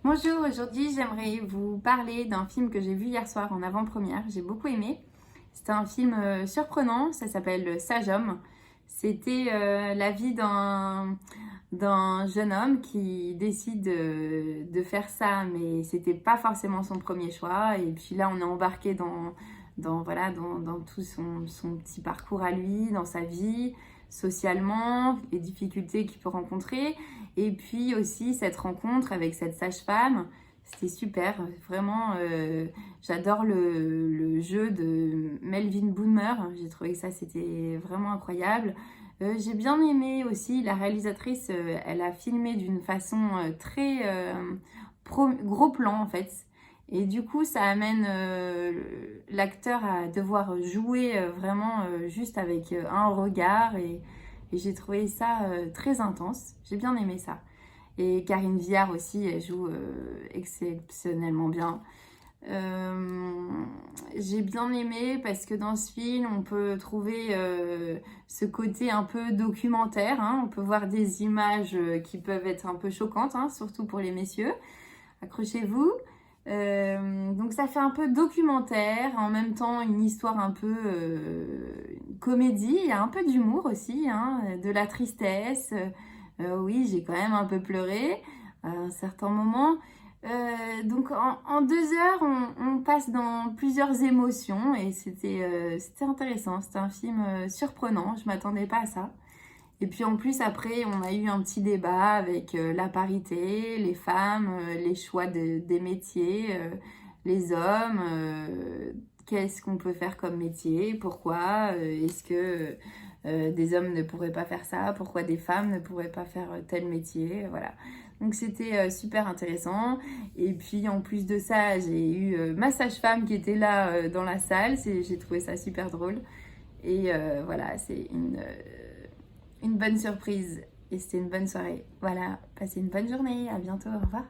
Bonjour, aujourd'hui j'aimerais vous parler d'un film que j'ai vu hier soir en avant-première, j'ai beaucoup aimé. C'était un film surprenant, ça s'appelle Sage Homme. C'était la vie d'un jeune homme qui décide de faire ça, mais c'était pas forcément son premier choix. Et puis là on est embarqué dans tout son petit parcours à lui, dans sa vie, socialement, les difficultés qu'il peut rencontrer. Et puis aussi cette rencontre avec cette sage-femme, c'était super, vraiment. J'adore le jeu de Melvin Boomer, j'ai trouvé que ça c'était vraiment incroyable. J'ai bien aimé aussi la réalisatrice, elle a filmé d'une façon très gros plan en fait. Et du coup, ça amène l'acteur à devoir jouer vraiment juste avec un regard. Et j'ai trouvé ça très intense. J'ai bien aimé ça. Et Karine Viard aussi, elle joue exceptionnellement bien. J'ai bien aimé parce que dans ce film, on peut trouver ce côté un peu documentaire, hein. On peut voir des images qui peuvent être un peu choquantes, hein, surtout pour les messieurs. Accrochez-vous. Donc ça fait un peu documentaire, en même temps une histoire un peu comédie, il y a un peu d'humour aussi, hein, de la tristesse. Oui, j'ai quand même un peu pleuré à un certain moment. Donc en 2 heures, on passe dans plusieurs émotions et c'était intéressant. C'était un film surprenant, je m'attendais pas à ça. Et puis en plus, après, on a eu un petit débat avec la parité, les femmes, les choix des métiers, les hommes, qu'est-ce qu'on peut faire comme métier, pourquoi, est-ce que des hommes ne pourraient pas faire ça, pourquoi des femmes ne pourraient pas faire tel métier, voilà. Donc c'était super intéressant. Et puis en plus de ça, j'ai eu ma sage-femme qui était là dans la salle, j'ai trouvé ça super drôle. Et voilà, c'est une bonne surprise et c'était une bonne soirée. Voilà, passez une bonne journée, à bientôt, au revoir.